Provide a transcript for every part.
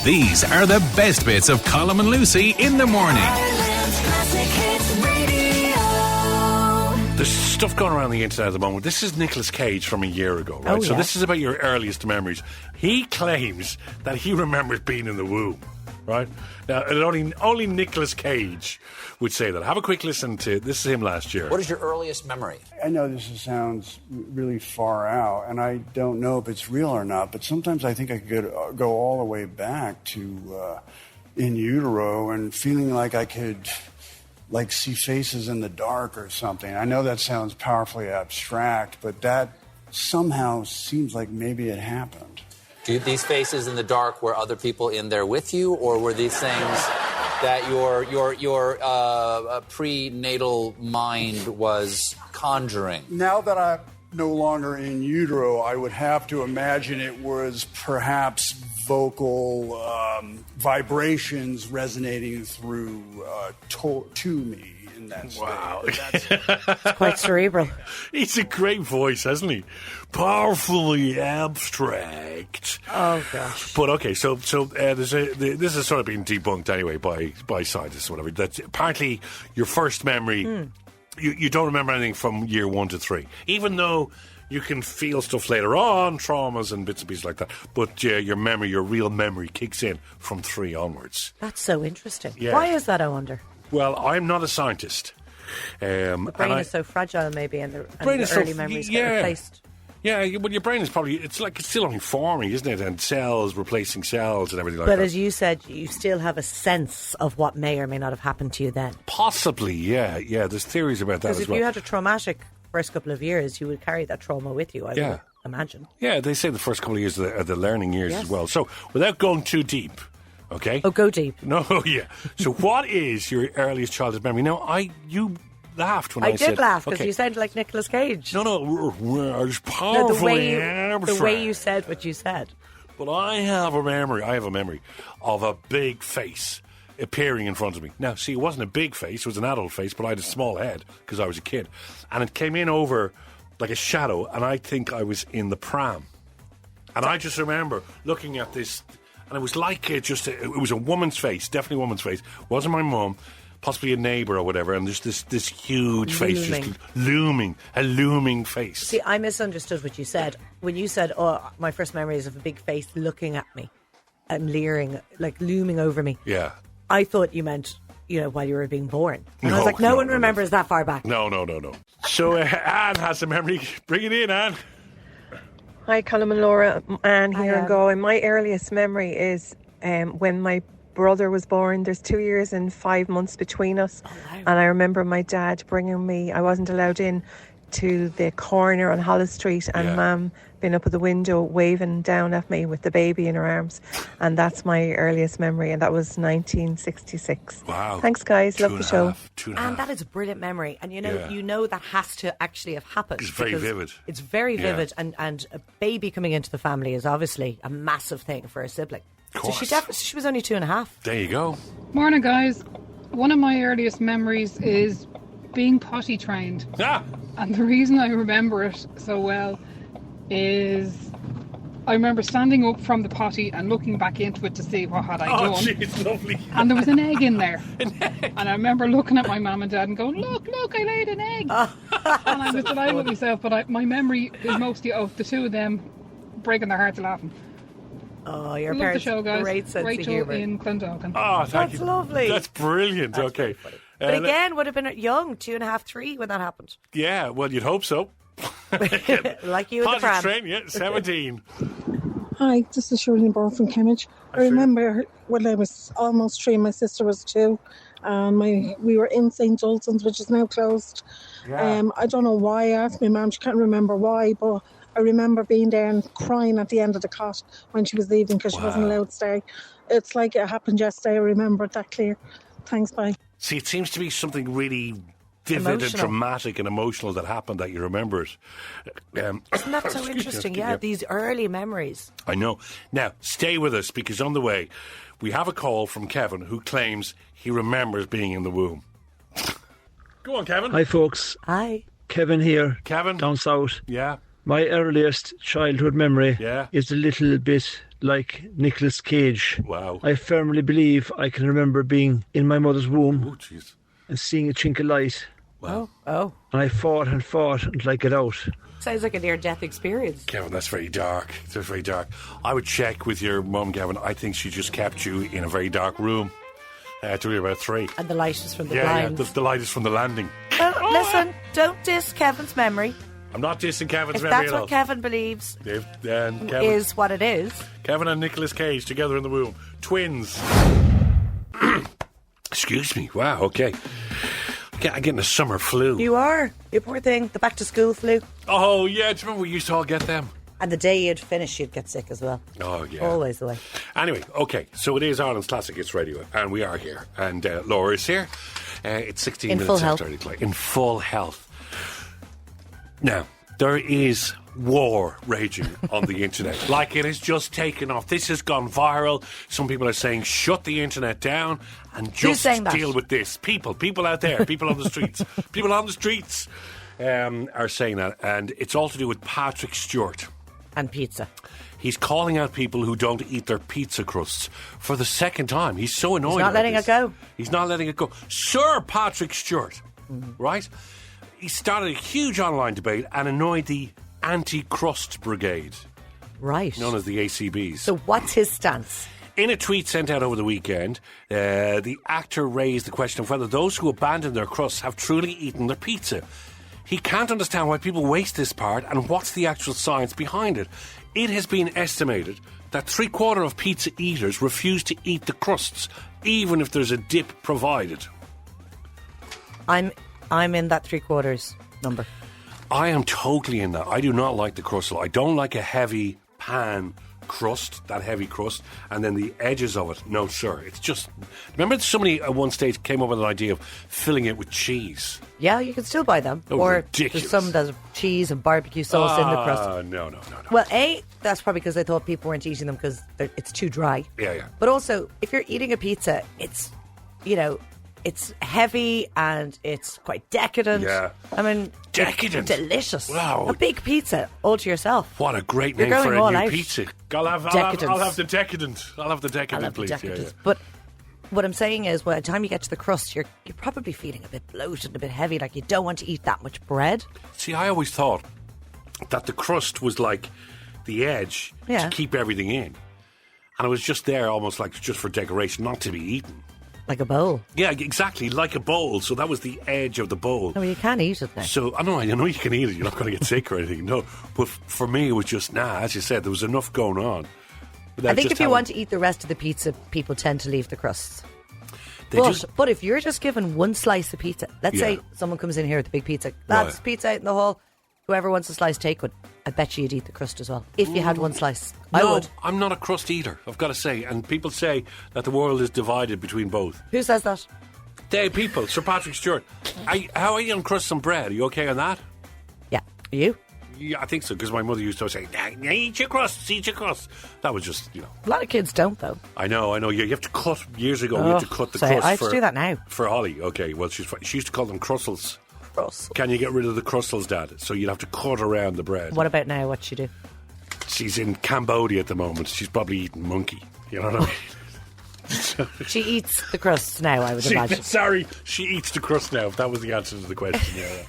These are the best bits of Colm and Lucy in the morning. There's stuff going around the internet at the moment. This is Nicolas Cage from a year ago, right? So this is about your earliest memories. He claims that he remembers being in the womb, right? Now, only Nicolas Cage would say that. Have a quick listen to this. Is him last year. What is your earliest memory? I know this sounds really far out, and I don't know if it's real or not, but sometimes I think I could go all the way back to in utero and feeling like I could see faces in the dark or something. I know that sounds powerfully abstract, but that somehow seems like maybe it happened. These faces in the dark, were other people in there with you, or were these things that your prenatal mind was conjuring? Now that I'm no longer in utero, I would have to imagine it was perhaps vocal vibrations resonating through to me in that state. Wow. It's quite cerebral. He's a great voice, hasn't he? Powerfully abstract. Oh, gosh. But okay, so this has sort of been debunked anyway by scientists or whatever. That's apparently your first memory. You don't remember anything from year 1 to 3, even though you can feel stuff later on, traumas and bits and pieces like that. But your real memory, kicks in from 3 onwards. That's so interesting. Yeah. Why is that, I wonder? Well, I'm not a scientist. The brain is so fragile, maybe, and the early memories get replaced. Yeah, well, your brain is probably, it's still only forming, isn't it? And cells replacing cells and everything like that. But as you said, you still have a sense of what may or may not have happened to you then. Possibly, yeah. There's theories about that as well. Because if you had a traumatic first couple of years, you would carry that trauma with you, I would imagine. Yeah, they say the first couple of years are the learning years as well. So, without going too deep, okay? Oh, go deep. No, yeah. So, what is your earliest childhood memory? Now, you laughed when I said... I did laugh, because you sounded like Nicolas Cage. No, it's powerfully abstract. The way you said what you said. But I have a memory of a big face appearing in front of me. Now, see, it wasn't a big face, it was an adult face, but I had a small head, because I was a kid. And it came in over like a shadow, and I think I was in the pram. And I just remember looking at this, and it was like it was a woman's face, definitely a woman's face. It wasn't my mum, possibly a neighbour or whatever, and there's this huge face just looming, a looming face. See, I misunderstood what you said. When you said, my first memory is of a big face looking at me and leering, like looming over me. Yeah. I thought you meant, while you were being born. And I was like, no one remembers that far back. No. So Anne has a memory. Bring it in, Anne. Hi, Colm and Laura. Anne here and going. My earliest memory is when my brother was born. There's 2 years and 5 months between us. Oh, wow. And I remember my dad bringing me, I wasn't allowed in, to the corner on Hollis Street, and Mum being up at the window waving down at me with the baby in her arms. And that's my earliest memory, and that was 1966. Wow. Thanks, guys. Love the show. And that is a brilliant memory. And you know that has to actually have happened. It's very vivid. It's very vivid, and a baby coming into the family is obviously a massive thing for a sibling. Of course. So she was only 2.5. There you go. Morning, guys. One of my earliest memories is being potty trained. And the reason I remember it so well is I remember standing up from the potty and looking back into it to see what had I done. Oh, jeez, lovely. And there was an egg in there. An egg? And I remember looking at my mum and dad and going, look, I laid an egg. And I was delighted with myself, but my memory is mostly of the two of them breaking their hearts laughing. Oh, your Love parents, the show, guys. great sense Rachel of humour. in Clondalkin. Oh, thank That's you. lovely. That's brilliant. That's okay. But again, would have been young, 2.5, 3 when that happened. Yeah, well, you'd hope so. Like you in the pram. Train, 17. Hi, this is Shirley Burr from Kimmage. I remember when I was almost 3, my sister was 2. We were in St. Ulson's, which is now closed. Yeah. I don't know why. I asked my mum, she can't remember why, but I remember being there and crying at the end of the cot when she was leaving because she wasn't allowed to stay. It's like it happened yesterday. I remember it that clear. Thanks, bye. See, it seems to be something really vivid and dramatic and emotional that happened that you remember it. Isn't that so interesting? Yeah, these early memories. I know. Now, stay with us, because on the way, we have a call from Kevin who claims he remembers being in the womb. Go on, Kevin. Hi, folks. Hi. Kevin here. Kevin. Down south. Yeah. My earliest childhood memory is a little bit like Nicolas Cage. Wow. I firmly believe I can remember being in my mother's womb Oh, jeez. and seeing a chink of light. Wow. Oh. And I fought until I got out. Sounds like a near-death experience. Kevin, that's very dark. That's very dark. I would check with your mum, Kevin. I think she just kept you in a very dark room till you were about 3. And the light is from the Yeah, blind. the light is from the landing. Well, listen, don't diss Kevin's memory. I'm not dissing Kevin's If memory that's at all. what Kevin believes Kevin, is what it is. Kevin and Nicolas Cage together in the womb. Twins. Excuse me. Wow, okay. I'm getting a summer flu. You are. You poor thing. The back-to-school flu. Oh, yeah. Do you remember we used to all get them? And the day you'd finish, you'd get sick as well. Oh, yeah. Always the way. Anyway, okay. So it is Ireland's Classic Hits Radio, and we are here. And Laura is here. It's 16 In minutes full after health. 30 o'clock. In full health. Now, there is war raging on the internet. Like, it has just taken off. This has gone viral. Some people are saying, shut the internet down and just saying that? deal with this. People out there, people on the streets. People on the streets are saying that. And it's all to do with Patrick Stewart. And pizza. He's calling out people who don't eat their pizza crusts for the second time. He's so annoyed. He's not about letting this. it go. He's not letting it go. Sir Patrick Stewart, right? He started a huge online debate and annoyed the anti-crust brigade, Right. known as the ACBs. So what's his stance? In a tweet sent out over the weekend, the actor raised the question of whether those who abandon their crusts have truly eaten their pizza. He can't understand why people waste this part and what's the actual science behind it. It has been estimated that 3/4 of pizza eaters refuse to eat the crusts, even if there's a dip provided. I'm in that 3/4 number. I am totally in that. I do not like the crust. I don't like a heavy pan crust, that heavy crust, and then the edges of it. No, sir. It's just... Remember somebody at one stage came up with an idea of filling it with cheese? Yeah, you can still buy them. Oh, or ridiculous. there's some that have cheese and barbecue sauce in the crust. No. Well, that's probably because I thought people weren't eating them because it's too dry. Yeah. But also, if you're eating a pizza, it's, it's heavy and it's quite decadent. Yeah. I mean, Decadent. it's delicious. Wow. A big pizza all to yourself. What a great You're name for going a all new out. pizza. I'll have the decadent. I'll have the decadent, please. Decadent. But what I'm saying is, by the time you get to the crust, you're probably feeling a bit bloated and a bit heavy, like you don't want to eat that much bread. See, I always thought that the crust was like the edge to keep everything in. And it was just there almost like just for decoration, not to be eaten. Like a bowl. Yeah, exactly, like a bowl. So that was the edge of the bowl. No, you can eat it now. So, I know you can eat it. You're not going to get sick or anything, no. But for me, it was just, as you said, there was enough going on. I think if you want to eat the rest of the pizza, people tend to leave the crusts. But But if you're just given one slice of pizza, let's say someone comes in here with a big pizza, that's pizza out in the hall. Whoever wants a slice, take one. I bet you'd eat the crust as well. If you had one slice. I would. I'm not a crust eater, I've got to say. And people say that the world is divided between both. Who says that? People, Sir Patrick Stewart. How are you on crust and bread? Are you okay on that? Yeah. Are you? Yeah, I think so, because my mother used to say, eat your crusts, eat your crusts. That was just, A lot of kids don't, though. I know. You have to cut, years ago, you have to cut the crust. I have to do that now. For Holly, okay. Well, she used to call them crustles. Crust. Can you get rid of the crustles, Dad? So you'd have to cut around the bread. What about now? What she do? She's in Cambodia at the moment. She's probably eating monkey. You know what I mean? She eats the crusts now, I would imagine. Sorry, she eats the crust now, if that was the answer to the question. Yeah.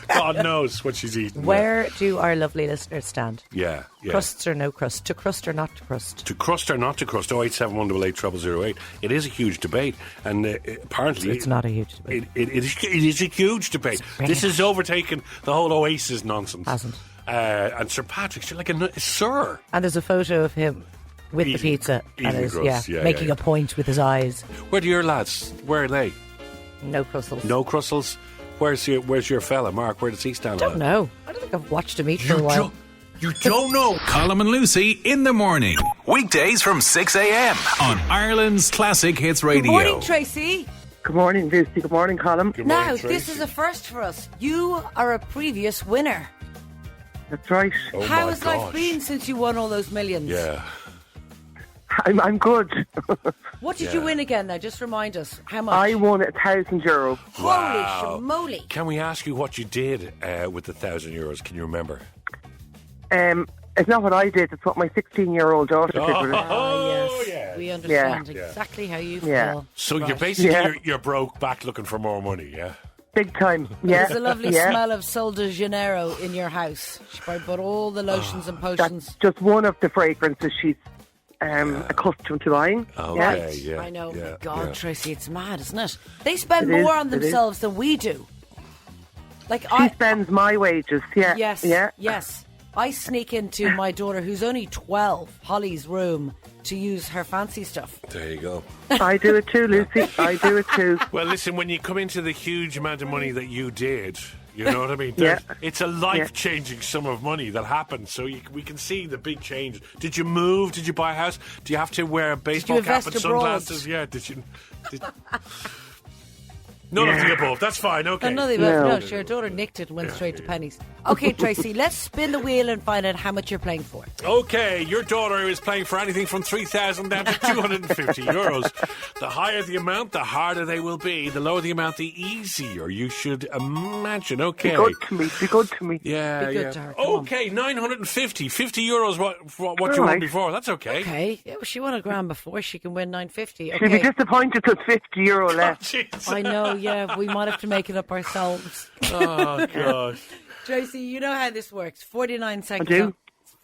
God knows what she's eating. Where do our lovely listeners stand? Yeah. Crusts or no crust? To crust or not to crust? To crust or not to crust? 087-188-0008. It is a huge debate, and apparently It's not a huge debate. It is a huge debate. This has overtaken the whole Oasis nonsense. Hasn't. And Sir Patrick's like a sir. And there's a photo of him with the pizza and making a point with his eyes. Where do your lads? Where are they? No crustles. No crustles. Where's your fella, Mark? Where does he stand? I don't know. I don't think I've watched him eat for a while. You don't know. Colm and Lucy in the morning. Weekdays from 6 a.m. on Ireland's Classic Hits Radio. Good morning, Tracy. Good morning, Lucy. Good morning, Colm. Good Now, morning, this Tracy. is a first for us. You are a previous winner. That's right. Oh How my has life gosh. been since you won all those millions? Yeah. I'm good. What did you win again now? Just remind us. How much? I won €1,000. Holy schmoly. Can we ask you what you did with the €1,000? Can you remember? It's not what I did. It's what my 16-year-old daughter did with it. Oh, yes. yeah. We understand Yeah. exactly how you Yeah. feel. So you're Right. basically you're broke back looking for more money, yeah? Big time. Yeah. There's a lovely yeah. smell of Sol de Janeiro in your house. She probably bought all the lotions and potions. That's just one of the fragrances she's accustomed to buying. Okay, yeah. I know. Yeah, My God, yeah. Tracy, it's mad, isn't it? They spend It is, more on it is. themselves than we do. Like She spends my wages. Yeah. Yes. Yeah. Yes. I sneak into my daughter, who's only 12, Holly's room, to use her fancy stuff. There you go. I do it too, Lucy. I do it too. Well, listen, when you come into the huge amount of money that you did, you know what I mean? Yeah. It's a life-changing sum of money that happened, so we can see the big change. Did you move? Did you buy a house? Do you have to wear a baseball cap and invest abroad? sunglasses? Yeah, did you... None of the above. That's fine, okay. Another no, sure, her daughter nicked it and went straight to pennies. Okay, Tracy, let's spin the wheel and find out how much you're playing for. Okay, your daughter is playing for anything from 3,000 down to 250 euros. The higher the amount, the harder they will be. The lower the amount, the easier you should imagine. Okay. Be good to me. Be good to me. Yeah, Be good yeah. to her, come on. Okay, 950. 50 euros what you won right. before. That's okay. Okay, yeah, well, she won a grand before. She can win 950. She'll be Okay, disappointed there's €50 left. Jeez. I know. Yeah, we might have to make it up ourselves. Oh, gosh. Tracy, you know how this works. 49 seconds. do.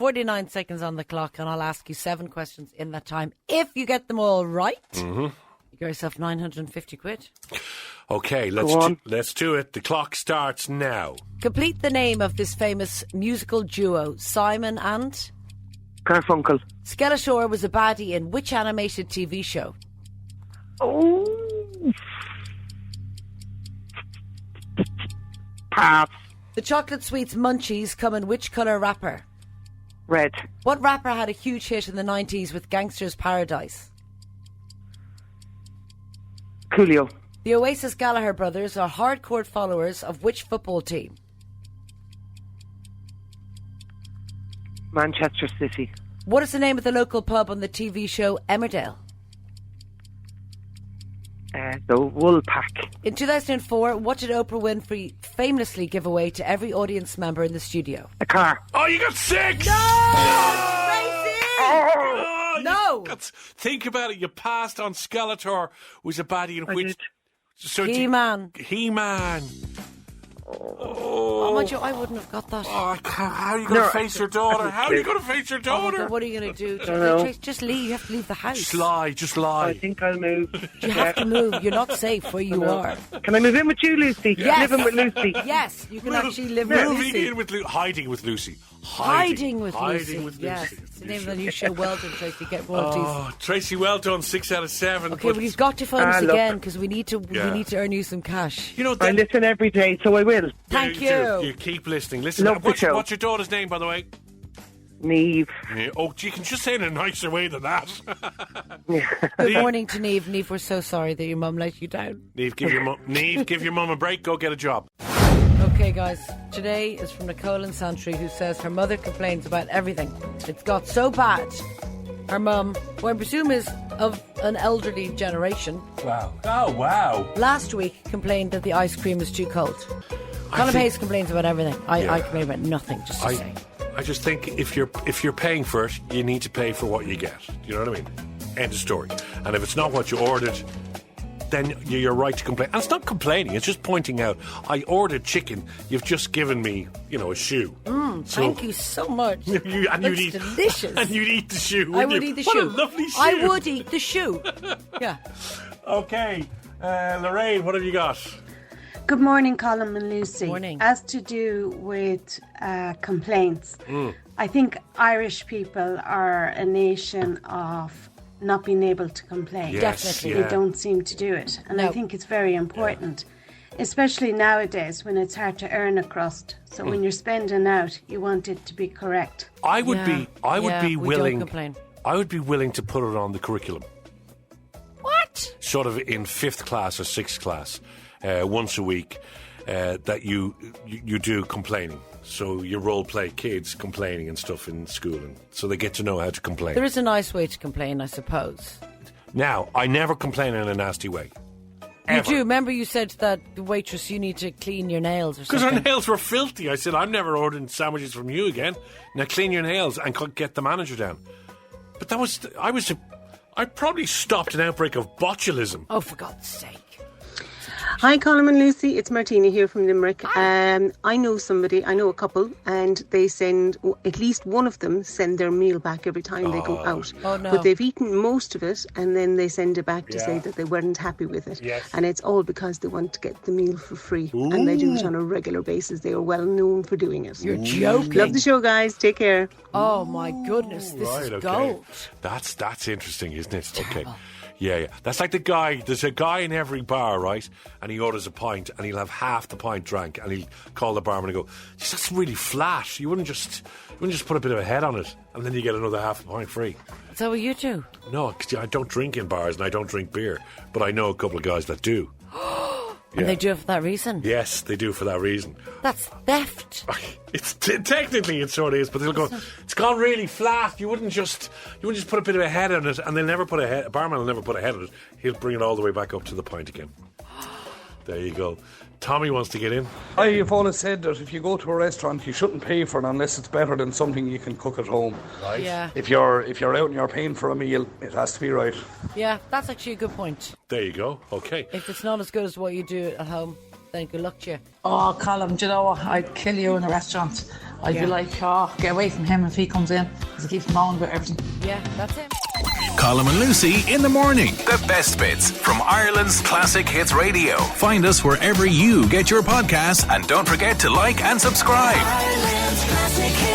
49 seconds on the clock, and I'll ask you 7 questions in that time. If you get them all right, you get yourself 950 quid. Okay, Go on. let's do it. The clock starts now. Complete the name of this famous musical duo, Simon and... Garfunkel. Skeletor was a baddie in which animated TV show? Oh. Pass. The chocolate sweets Munchies come in which colour wrapper? Red. What rapper had a huge hit in the 90s with Gangster's Paradise? Coolio. The Oasis Gallagher brothers are hardcore followers of which football team? Manchester City. What is the name of the local pub on the TV show Emmerdale? The Wool Pack. In 2004, what did Oprah Winfrey famously give away to every audience member in the studio? A car. Oh, you got 6! Oh. No! Think about it. You passed on Skeletor was a baddie in which... did. So He-Man. He-Man. Oh, mind you, I wouldn't have got that. Oh, how are you going to face your daughter? How are you going to face your Oh, daughter? God, what are you going to do? know. Just leave. You have to leave the house. Just lie. I think I'll move. You have to move. You're not safe where you are. Can I move in with you, Lucy? Yes. Living with Lucy. Yes, you can actually live with Moving Lucy. in with Hiding with Lucy. Hiding with Lucy. Hiding with Yes, Lucy. it's the name of the new show. Well done, Tracy. Get royalties. Oh, Tracy, well done. 6 out of 7. Okay, but well, you've got to phone us look. again because we need to. Yeah. We need to earn you some cash. you know, I listen every day, so I will. Thank do. you. You keep listening. Listen, Love the show. what's your daughter's name, by the way? Neve. Yeah. Oh, you can just say it in a nicer way than that. Good morning to Neve. Neve, we're so sorry that your mum let you down. Neve, give your mum a break. Go get a job. Okay, guys, today is from Nicole in Santry, who says her mother complains about everything. It's got so bad. Her mum, who I presume is of an elderly generation, Wow. Oh, wow. last week complained that the ice cream is too cold. Colm Hayes complains about everything. I complain about nothing, just to say. I just think if you're paying for it, you need to pay for what you get. You know what I mean? End of story. And if it's not what you ordered, then you're right to complain. And it's not complaining, it's just pointing out, I ordered chicken, you've just given me, a shoe. Thank you so much. That's delicious. And you'd eat the shoe. I would eat the What shoe. a lovely shoe. I would eat the shoe. Yeah. Okay. Lorraine, what have you got? Good morning, Colm and Lucy. Morning. As to do with complaints, I think Irish people are a nation of not being able to complain. Yes, Definitely. They don't seem to do it. And No. I think it's very important, especially nowadays when it's hard to earn a crust. So when you're spending out, you want it to be correct. I would be we willing. Don't complain. I would be willing to put it on the curriculum. What? Sort of in 5th class or 6th class, once a week, that you do complaining. So you role play kids complaining and stuff in school, and so they get to know how to complain. There is a nice way to complain, I suppose. Now, I never complain in a nasty way. You Ever. do. Remember you said to that waitress you need to clean your nails or Because something? her nails were filthy. I said, I'm never ordering sandwiches from you again. Now clean your nails and get the manager down. But I probably stopped an outbreak of botulism. Oh, for God's sake. Hi, Colm and Lucy. It's Martina here from Limerick. I know a couple, and they send, at least one of them, send their meal back every time they go out. Oh, no. But they've eaten most of it, and then they send it back to say that they weren't happy with it. Yes. And it's all because they want to get the meal for free. And they do it on a regular basis. They are well known for doing it. You're joking. Love the show, guys. Take care. Oh, my goodness. This is gold. That's interesting, isn't it? Okay. Yeah. That's like there's a guy in every bar, right? And he orders a pint and he'll have half the pint drank and he'll call the barman and go, "Geez, that's really flat. You wouldn't just put a bit of a head on it and then you get another half a pint free." Is that what you do? No, 'cause I don't drink in bars and I don't drink beer. But I know a couple of guys that do. And they do it for that reason? Yes, they do for that reason. That's theft. Technically it sort of is, but they'll go, "It's gone really flat. You wouldn't just put a bit of a head on it," and they'll never put a barman will never put a head on it. He'll bring it all the way back up to the pint again. There you go. Tommy wants to get in. I've always said that if you go to a restaurant, you shouldn't pay for it unless it's better than something you can cook at home. Right. Yeah. If you're out and you're paying for a meal, it has to be right. Yeah, that's actually a good point. There you go. Okay. If it's not as good as what you do at home, then good luck to you. Oh, Colm, do you know what? I'd kill you in a restaurant. I'd be like, get away from him if he comes in, because he keeps moaning about everything. Yeah, that's it. Colm and Lucy in the morning. The best bits from Ireland's classic hits radio. Find us wherever you get your podcasts and don't forget to like and subscribe. Ireland's classic hits.